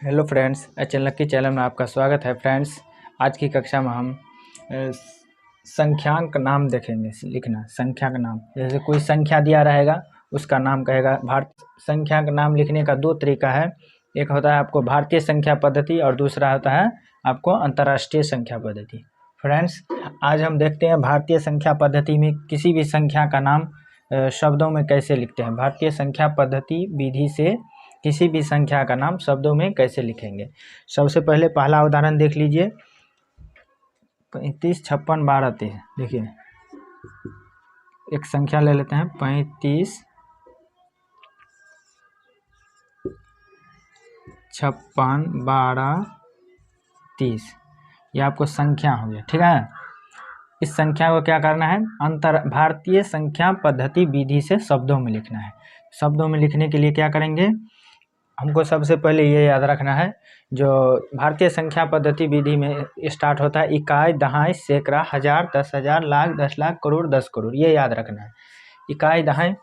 Hello friends, HN लक्की channel में आपका स्वागत है। फ्रेंड्स, आज की कक्षा में हम संख्यांक नाम देखेंगे। लिखना संख्या का नाम, जैसे कोई संख्या दिया रहेगा उसका नाम कहेगा। संख्या का नाम लिखने का दो तरीका है। एक होता है आपको भारतीय संख्या पद्धति और दूसरा होता है आपको अंतर्राष्ट्रीय संख्या पद्धति। फ्रेंड्स, आज हम देखते हैं भारतीय संख्या पद्धति में किसी भी संख्या का नाम शब्दों में कैसे लिखते हैं। भारतीय संख्या पद्धति विधि से किसी भी संख्या का नाम शब्दों में कैसे लिखेंगे। सबसे पहले पहला उदाहरण देख लीजिए, 35, 56, 12, 13। देखिए, एक संख्या ले लेते हैं 35, 56, 12, 30। यह आपको संख्या हो गया, ठीक है। इस संख्या को क्या करना है, भारतीय संख्या पद्धति विधि से शब्दों में लिखना है। शब्दों में लिखने के लिए क्या करेंगे, हमको सबसे पहले ये याद रखना है, जो भारतीय संख्या पद्धति विधि में स्टार्ट होता है इकाई, दहाई, सैकड़ा, हजार, 10,000, लाख, 10 लाख, करोड़, 10 करोड़, ये याद रखना है। इकाई, दहाई,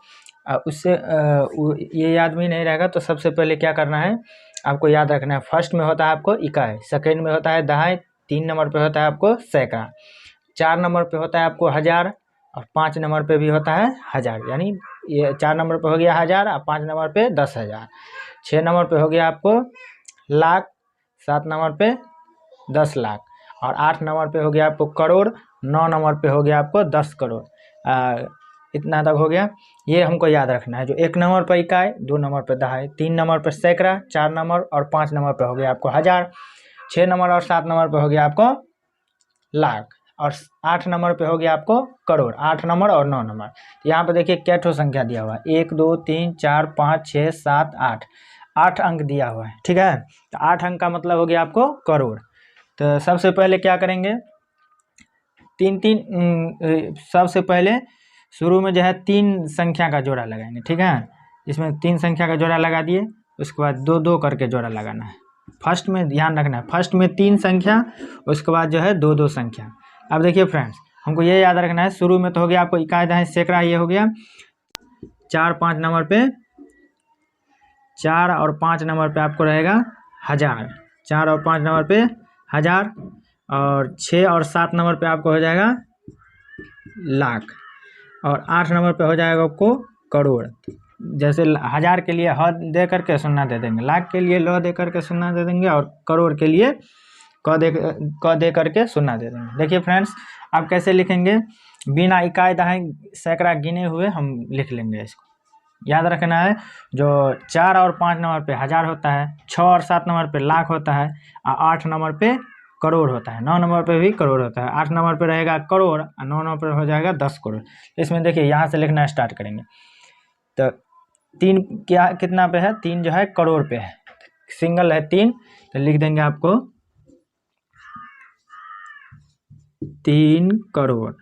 उससे ये याद भी नहीं रहेगा तो सबसे पहले क्या करना है, आपको याद रखना है। फर्स्ट में होता है आपको इकाई, सेकेंड में होता है दहाई, 3 नंबर पे होता है आपको सैकड़ा, 4 नंबर पे होता है आपको हजार और 5 नंबर पे भी होता है हजार। यानी ये 4 नंबर पे हो गया हजार और 5 नंबर पे 10,000। 6 नंबर पे हो गया आपको लाख, 7 नंबर पे 10 लाख और 8 नंबर पे हो गया आपको करोड़, 9 नंबर पे हो गया आपको 10 करोड़। इतना तक हो गया। ये हमको याद रखना है। जो 1 नंबर पर इकाई, 2 नंबर पर दहाई, 3 नंबर पर सैकड़ा, 4 नंबर और 5 नंबर पे हो गया आपको हजार, 6 नंबर और 7 नंबर पे हो गया आपको लाख और 8 नंबर पे हो गया आपको करोड़। 8 नंबर और 9 नंबर। यहाँ पे देखिए क्या ठो संख्या दिया हुआ है, 1, 2, 3, 4, 5, 6, 7, 8। 8 अंक दिया हुआ है, ठीक है। तो 8 अंक का मतलब हो गया आपको करोड़। तो सबसे पहले क्या करेंगे, सबसे पहले शुरू में जो है 3 संख्या का जोड़ा लगाएंगे, ठीक है। इसमें 3 संख्या का जोड़ा लगा दिए, उसके बाद 2-2 करके जोड़ा लगाना है। फर्स्ट में ध्यान रखना है, फर्स्ट में 3 संख्या, उसके बाद जो है 2-2 संख्या। अब देखिए फ्रेंड्स, हमको ये याद रखना है, शुरू में तो हो गया आपको इकाई, दहाई, सैकड़ा, ये हो गया। 4-5 नंबर पे 4 और 5 नंबर पे आपको रहेगा हजार, 4 और 5 नंबर पे हजार और 6 और 7 नंबर पे आपको हो जाएगा लाख और 8 नंबर पे हो जाएगा आपको करोड़। जैसे हजार के लिए ह दे करके शून्य दे देंगे, लाख के लिए ल दे करके शून्य दे देंगे और करोड़ के लिए क दे करके शून्य दे देंगे। देखिए फ्रेंड्स, आप कैसे लिखेंगे, बिना इकाई, दहाई, सैकड़ा गिने हुए हम लिख लेंगे। इसको याद रखना है, जो 4 और 5 नंबर पे हजार होता है, 6 और 7 नंबर पे लाख होता है और 8 नंबर पे करोड़ होता है, 9 नंबर पे भी करोड़ होता है। 8 नंबर पे रहेगा करोड़ और 9 नंबर पे हो जाएगा 10 करोड़। इसमें देखिए यहाँ से लिखना स्टार्ट करेंगे तो 3 कितना पे है, 3 जो है करोड़ पे है, सिंगल है 3, तो लिख देंगे आपको 3 करोड़,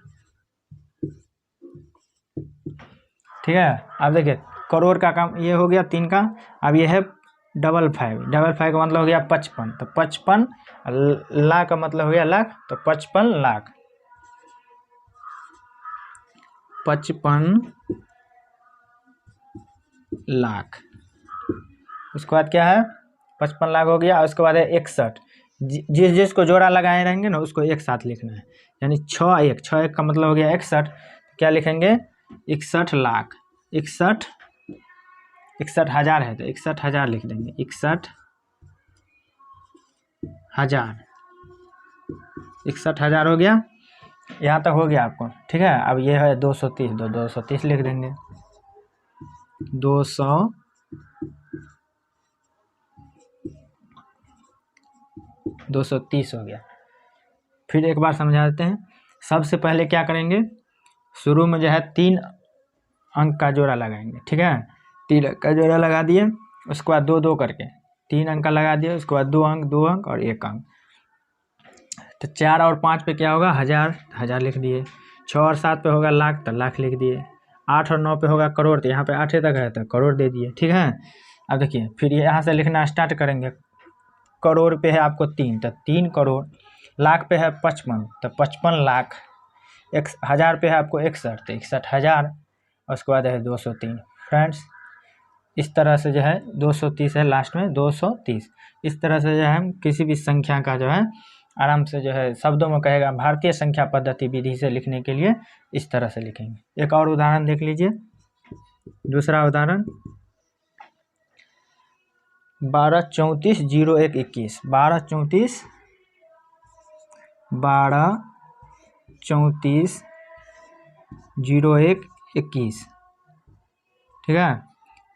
ठीक है। अब देखिए करोड़ का काम ये हो गया 3 का। अब ये है 55, 55 का मतलब हो गया 55, तो 55 लाख का मतलब हो गया लाख, तो 55 लाख, 55 लाख। उसके बाद क्या है, 55 लाख हो गया। उसके बाद है 61, जिसको जोड़ा लगाए रहेंगे ना उसको एक साथ लिखना है। यानी 6 1 का मतलब हो गया 61, क्या लिखेंगे 61 लाख, 61 हजार है तो 61 हजार लिख देंगे, 61 हजार, 61 हजार हो गया। यहाँ तक हो गया आपको, ठीक है। अब ये है 230, 230 लिख देंगे, 230 हो गया। फिर एक बार समझा देते हैं। सबसे पहले क्या करेंगे, शुरू में जो है 3 अंक का जोड़ा लगाएंगे, ठीक है। 3 अंक का जोड़ा लगा दिए, उसके बाद 2-2 करके 3 अंक का लगा दिए, उसके बाद 2 अंक, 2 अंक और 1 अंक। तो 4 और 5 पे क्या होगा, हजार, हजार लिख दिए। 6 और 7 पे होगा लाख, तो लाख लिख दिए। 8 और 9 पे होगा करोड़, तो यहाँ पे 8 तक है तो करोड़ दे दिए, ठीक है। अब देखिए फिर यहाँ से लिखना स्टार्ट करेंगे। करोड़ पे है आपको 3, तो 3 करोड़। लाख पे है 55, तो 55 लाख। हजार पे है आपको 61, तो 61 हजार। उसके बाद है 203। फ्रेंड्स, इस तरह से जो है 230 है लास्ट में 230। इस तरह से जो है हम किसी भी संख्या का जो है आराम से जो है शब्दों में कहेगा भारतीय संख्या पद्धति विधि से लिखने के लिए इस तरह से लिखेंगे। एक और उदाहरण देख लीजिए। दूसरा उदाहरण 12340121। 12340121 ठीक है।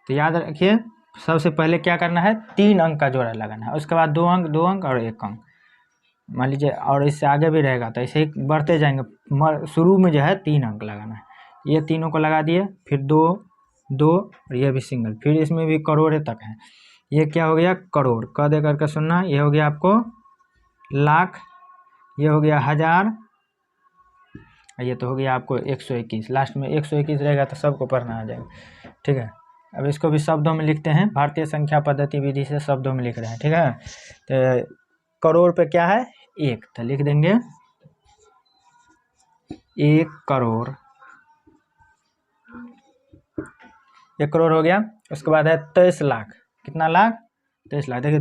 तो याद रखिए सबसे पहले क्या करना है, 3 अंक का जोड़ा लगाना है, उसके बाद 2 अंक 2 अंक और 1 अंक मान लीजिए, और इससे आगे भी रहेगा तो ऐसे ही बढ़ते जाएंगे। शुरू में जो है 3 अंक लगाना है, ये तीनों को लगा दिए, फिर 2 2 और ये भी सिंगल, फिर इसमें भी करोड़ तक है। ये क्या हो गया, करोड़ क दे करके सुनना। ये हो गया आपको लाख, ये हो गया हजार, ये तो हो गया आपको 121। लास्ट में 121 रहेगा तो सबको पढ़ना आ जाएगा, ठीक है। अब इसको भी शब्दों में लिखते हैं, भारतीय संख्या पद्धति विधि से शब्दों में लिख रहे हैं, ठीक है। तो करोड़ पे क्या है, 1, तो लिख देंगे 1 करोड़, 1 करोड़ हो गया। उसके बाद है 23 लाख, कितना लाख, 23 लाख। देखिए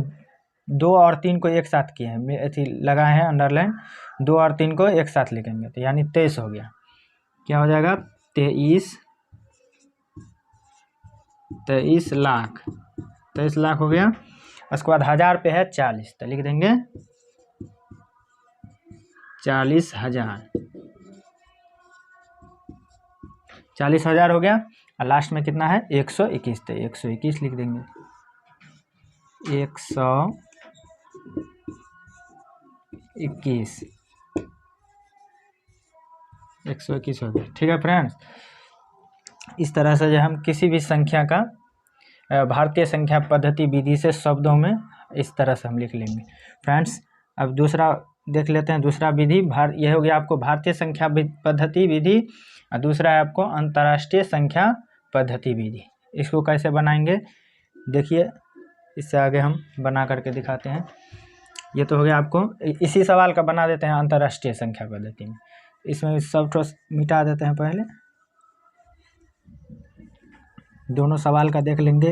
2 और 3 को एक साथ किए हैं, ऐसे लगाए हैं अंडरलाइन, 2 और 3 को एक साथ लिखेंगे तो यानी 23 हो गया। क्या हो जाएगा, 23 लाख, 23 लाख हो गया। उसके बाद हजार पे है 40, तो लिख देंगे 40,000, 40,000 हो गया। और लास्ट में कितना है, 121, तो 121 लिख देंगे, 121, 121 हो गया, ठीक है फ्रेंड्स। इस तरह से जो हम किसी भी संख्या का भारतीय संख्या पद्धति विधि से शब्दों में इस तरह से हम लिख लेंगे फ्रेंड्स। अब दूसरा देख लेते हैं, दूसरा विधि यह हो गया आपको भारतीय संख्या पद्धति विधि, और दूसरा है आपको अंतर्राष्ट्रीय संख्या पद्धति विधि। इसको कैसे बनाएंगे देखिए, इससे आगे हम बना करके दिखाते हैं। ये तो हो गया आपको, इसी सवाल का बना देते हैं अंतर्राष्ट्रीय संख्या पद्धति में। इसमें सब मिटा देते हैं, पहले दोनों सवाल का देख लेंगे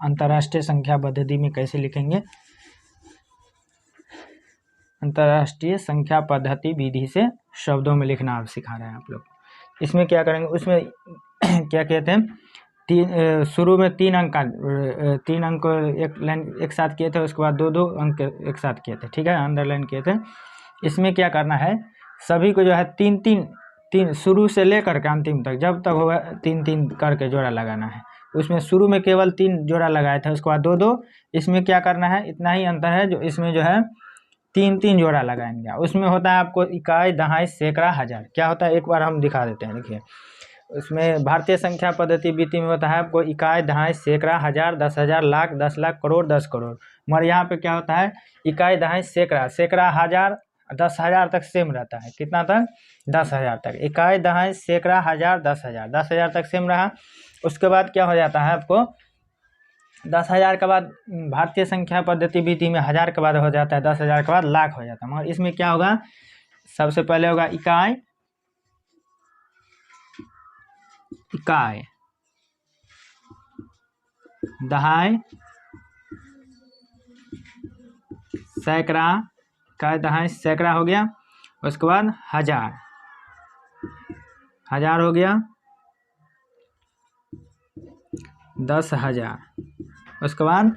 अंतर्राष्ट्रीय संख्या पद्धति में कैसे लिखेंगे। अंतर्राष्ट्रीय संख्या पद्धति विधि से शब्दों में लिखना आप सिखा रहे हैं आप लोग। इसमें क्या करेंगे, उसमें क्या कहते हैं, शुरू में 3 अंक का 3 अंक एक लाइन एक साथ किए थे, उसके बाद 2 अंक एक साथ किए थे, ठीक है, अंडरलाइन किए थे। इसमें क्या करना है, सभी को जो है 3 शुरू से लेकर के अंतिम तक जब तक होगा 3 करके जोड़ा लगाना है। उसमें शुरू में केवल 3 जोड़ा लगाए थे, उसके बाद 2 इसमें क्या करना है, इतना ही अंतर है, जो इसमें जो है 3 जोड़ा लगाएंगे। उसमें होता है आपको इकाई, दहाई, सैकड़ा, हजार। क्या होता है एक बार हम दिखा देते हैं, देखिए उसमें भारतीय संख्या पद्धति विधि में होता है आपको इकाई, दहाई, सैकड़ा, हजार, 10,000, लाख, 10 लाख, करोड़, 10 करोड़। मगर यहाँ पे क्या होता है, इकाई, दहाई, सैकड़ा, सैकड़ा, हजार, 10,000 तक सेम रहता है, कितना तक, 10,000 तक। इकाई, दहाई, सैकड़ा, हजार, 10,000, 10,000 तक सेम रहा। उसके बाद क्या हो जाता है आपको, 10,000 के बाद भारतीय संख्या पद्धति विधि में 1000 के बाद हो जाता है, 10,000 के बाद लाख हो जाता है। मगर इसमें क्या होगा, सबसे पहले होगा इकाई, इकाई, दहाई, सैकड़ा, इकाई, दहाई, सैकड़ा हो गया। उसके बाद हजार, हजार हो गया, 10,000, उसके बाद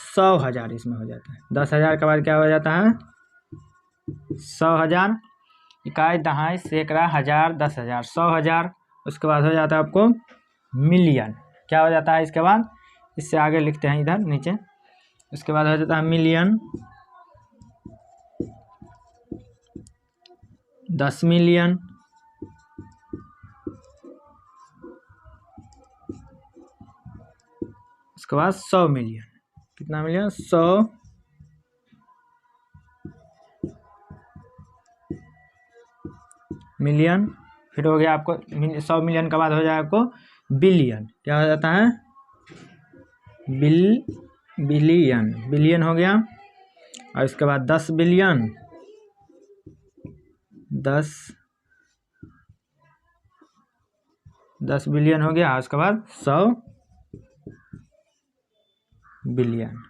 100,000 इसमें हो जाता है। 10,000 के बाद क्या हो जाता है, 100,000, इकाई, दहाई, सैकड़ा, हजार, 10,000, 100,000। उसके बाद हो जाता है आपको मिलियन। क्या हो जाता है इसके बाद, इससे आगे लिखते हैं इधर नीचे। उसके बाद हो जाता है मिलियन, 10 मिलियन, उसके बाद 100 मिलियन। कितना मिलियन, 100 मिलियन। फिर हो गया आपको 100 मिलियन के बाद हो जाएगा आपको बिलियन। क्या हो जाता है, बिलियन, बिलियन हो गया। और इसके बाद 10 बिलियन, 10 बिलियन हो गया। उसके बाद 100 बिलियन।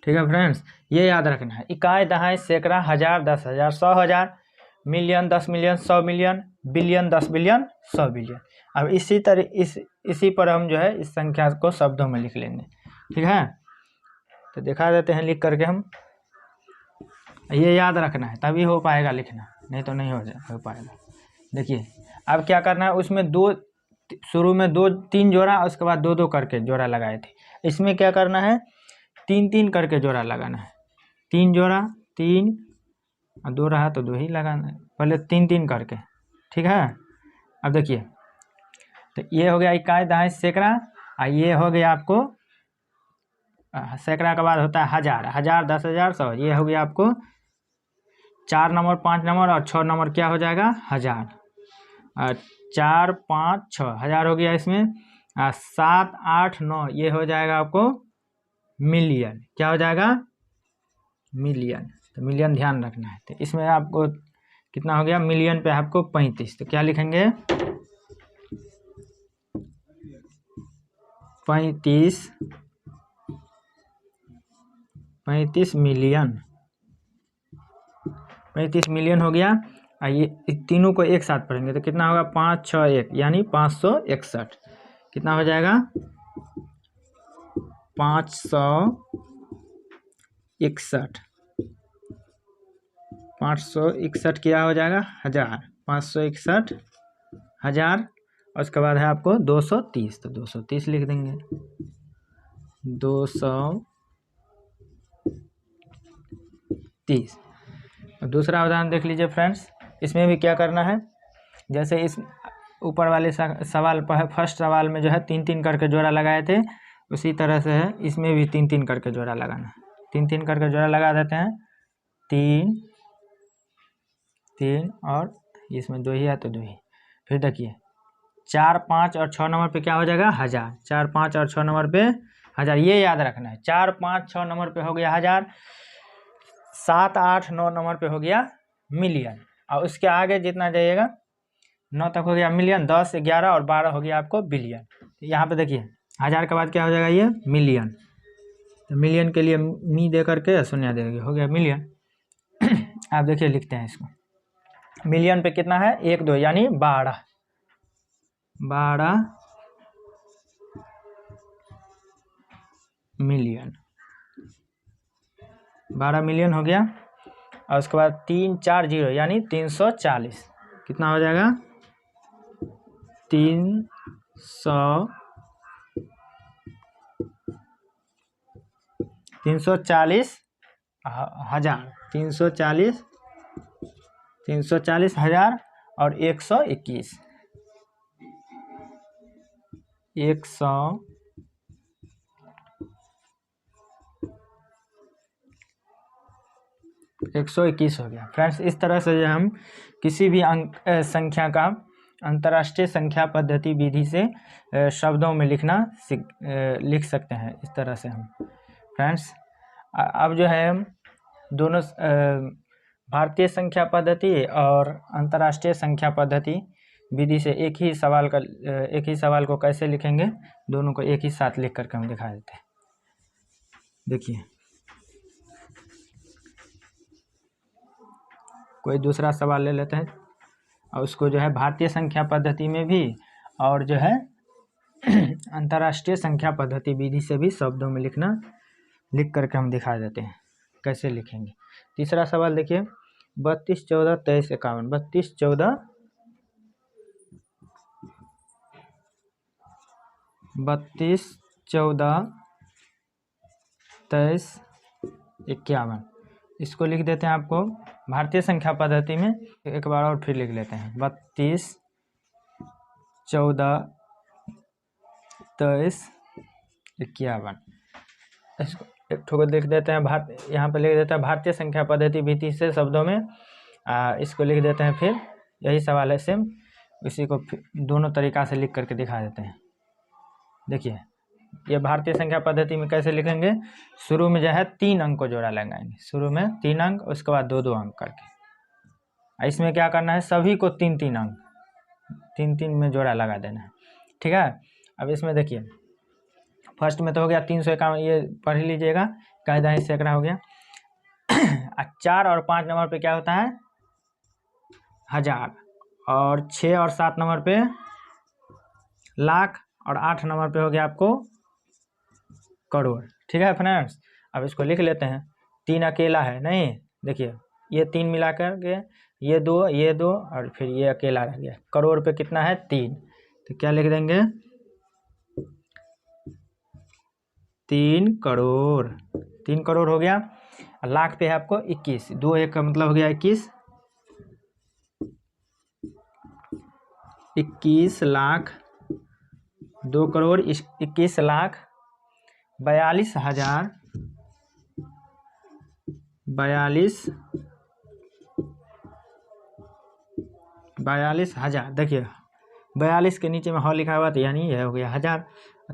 ठीक है फ्रेंड्स, ये याद रखना है। इकाई, दहाई, सैकड़ा, हजार, 10,000, 100,000, million, 10 million, 100 million, billion, 10 billion, 100 billion. अब इसी पर हम जो है इस संख्या को शब्दों में लिख लेंगे। ठीक है, तो दिखा देते हैं लिख करके हम। ये याद रखना है, तभी हो पाएगा लिखना, नहीं तो नहीं हो पाएगा। देखिए अब क्या करना है, उसमें शुरू में 2-3 जोड़ा, उसके बाद 2-2 करके जोड़ा लगाए थे। इसमें क्या करना है, 3-3 करके जोड़ा लगाना है। 3 जोड़ा, 3 और 2 रहा तो 2 ही लगाना है, पहले 3-3 करके। ठीक है, अब देखिए, तो ये हो गया इकाई, दहाई, सैकड़ा, और ये हो गया आपको सैकड़ा के बाद होता है हजार, 10,000, 100। ये हो गया आपको 4 नंबर, 5 नंबर और 6 नंबर, क्या हो जाएगा, हजार। 4, 5, 6 हजार हो गया इसमें। 7, 8, 9 ये हो जाएगा आपको मिलियन। क्या हो जाएगा, मिलियन। तो मिलियन ध्यान रखना है। तो इसमें आपको कितना हो गया, मिलियन पे आपको 35। तो क्या लिखेंगे, 35 मिलियन। 35 मिलियन हो गया। ये तीनों को एक साथ पढ़ेंगे तो कितना होगा, 5, 6, 1 यानी 561। कितना हो जाएगा, 561। 561 क्या हो जाएगा, हजार। 561 हजार, और उसके बाद है आपको 230। तो 230 लिख देंगे। 230। दूसरा उदाहरण देख लीजिए फ्रेंड्स। इसमें भी क्या करना है, जैसे इस ऊपर वाले सवाल पर, फर्स्ट सवाल में जो है 3-3 करके जोड़ा लगाए थे, उसी तरह से है इसमें भी 3-3 करके जोड़ा लगाना है। 3-3 करके जोड़ा लगा देते हैं। 3 और इसमें 2 ही है तो 2 ही। फिर देखिए 4, 5 और 6 नंबर पे क्या हो जाएगा, हजार। 4, 5 और 6 नंबर पे हजार, ये याद रखना है। 4, 5, 6 नंबर पे हो गया हजार। 7, 8, 9 नंबर पे हो गया मिलियन, और उसके आगे जितना जाइएगा 9 तक हो गया मिलियन, 10, 11 और 12 हो गया आपको बिलियन। यहाँ पे देखिए हजार के बाद क्या हो जाएगा, ये मिलियन। तो मिलियन के लिए मी दे करके शून्य दे देंगे, हो गया मिलियन। आप देखिए लिखते हैं इसको, मिलियन पे कितना है, 1, 2 यानी 12 मिलियन। 12 मिलियन हो गया, और उसके बाद 3, 4 0 यानी 340। कितना हो जाएगा, 340 हजार। 340 हजार और 121। 121 हो गया फ्रेंड्स। इस तरह से जो हम किसी भी संख्या का अंतर्राष्ट्रीय संख्या पद्धति विधि से शब्दों में लिख सकते हैं। इस तरह से हम फ्रेंड्स, अब जो है दोनों भारतीय संख्या पद्धति और अंतर्राष्ट्रीय संख्या पद्धति विधि से एक ही सवाल को कैसे लिखेंगे, दोनों को एक ही साथ लिख करके हम दिखा देते हैं। देखिए कोई दूसरा सवाल ले लेते हैं, और उसको जो है भारतीय संख्या पद्धति में भी और जो है अंतर्राष्ट्रीय संख्या पद्धति विधि से भी शब्दों में लिख करके हम दिखा देते हैं कैसे लिखेंगे। तीसरा सवाल देखिए, 32, 14, 23, 51। 32, 14, 23, 51 इसको लिख देते हैं आपको भारतीय संख्या पद्धति में। एक बार और फिर लिख लेते हैं, 32, 14, 23, 51। इसको एक ठोकर लिख देते हैं, यहाँ पे लिख देते हैं भारतीय संख्या पद्धति विधि से शब्दों में। इसको लिख देते हैं, फिर यही सवाल है सेम, इसी को दोनों तरीका से लिख करके दिखा देते हैं। देखिए ये भारतीय संख्या पद्धति में कैसे लिखेंगे, शुरू में जो है 3 अंक को जोड़ा लगाएंगे। शुरू में 3 अंक, उसके बाद 2-2 अंक करके। इसमें क्या करना है, सभी को 3-3 अंक, 3-3 में जोड़ा लगा देना है। ठीक है, अब इसमें देखिए फर्स्ट में तो हो गया 351, ये पढ़ लीजिएगा, कायदा ही सैकड़ा हो गया। 4 और 5 नंबर पे क्या होता है? हजार। और 6 और 7 नंबर पे लाख, और 8 नंबर पे हो गया आपको करोड़। ठीक है फ्रेंड्स, अब इसको लिख लेते हैं। 3 अकेला है नहीं, देखिए ये 3 मिलाकर के ये 2 और फिर ये अकेला रह गया। करोड़ पे कितना है? 3। तो क्या लिख देंगे? 3 करोड़। 3 करोड़ हो गया। लाख पे है आपको 21, 2 1 का मतलब हो गया 21। 21 लाख, 2 करोड़ 21 लाख 42,000, 42,000। देखिए 42 के नीचे में हॉल लिखा हुआ, तो यानी यह हो गया 1000।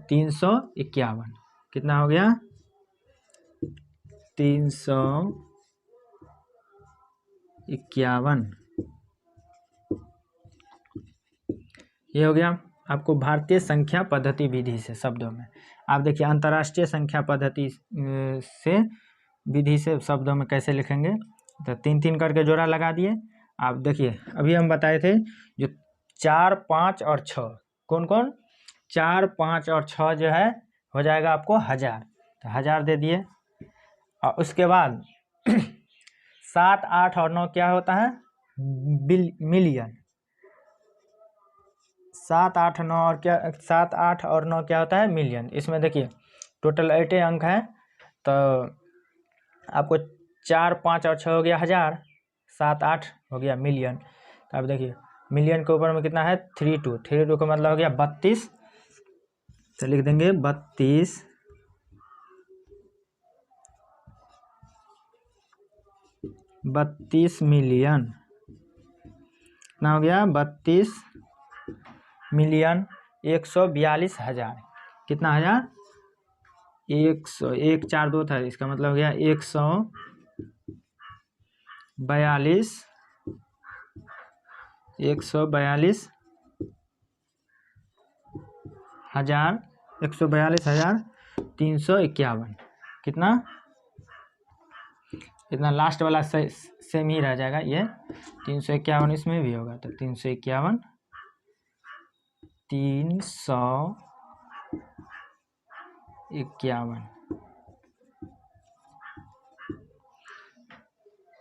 351 कितना हो गया? 351। ये हो गया आपको भारतीय संख्या पद्धति विधि से शब्दों में। आप देखिए अंतर्राष्ट्रीय संख्या पद्धति से विधि से शब्दों में कैसे लिखेंगे। तो 3 करके जोड़ा लगा दिए। आप देखिए अभी हम बताए थे जो 4 5 और 6, कौन कौन? 4 5 और 6 जो है हो जाएगा आपको 1000, तो 1000 दे दिए। और उसके बाद 7 8 और 9 क्या होता है? मिलियन। 7 8 9 और क्या, 7 8 और 9 क्या होता है? मिलियन। इसमें देखिए टोटल 8 अंक हैं, तो आपको 4 5 और 6 हो गया 1000, 7 8 हो गया मिलियन। तो आप देखिए मिलियन के ऊपर में कितना है? 32 का मतलब हो गया 32। तो लिख देंगे 32 मिलियन। कितना हो गया? 32 मिलियन 142,000। कितना हजार? 100, 1 4 2 था, इसका मतलब हो गया 142 142,000 142,351। कितना? इतना लास्ट वाला सेम ही रह जाएगा, ये 351 इसमें भी होगा, तो 351 351।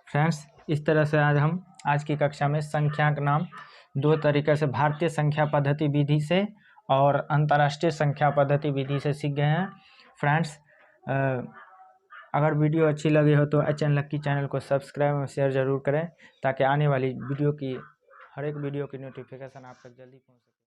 फ्रेंड्स इस तरह से आज की कक्षा में संख्या का नाम 2 तरीके से भारतीय संख्या पद्धति विधि से और अंतर्राष्ट्रीय संख्या पद्धति विधि से सीख गए हैं। फ्रेंड्स अगर वीडियो अच्छी लगी हो तो HN लक्की चैनल को सब्सक्राइब और शेयर ज़रूर करें, ताकि आने वाली वीडियो की हर एक वीडियो की नोटिफिकेशन आप तक जल्दी पहुंच सके।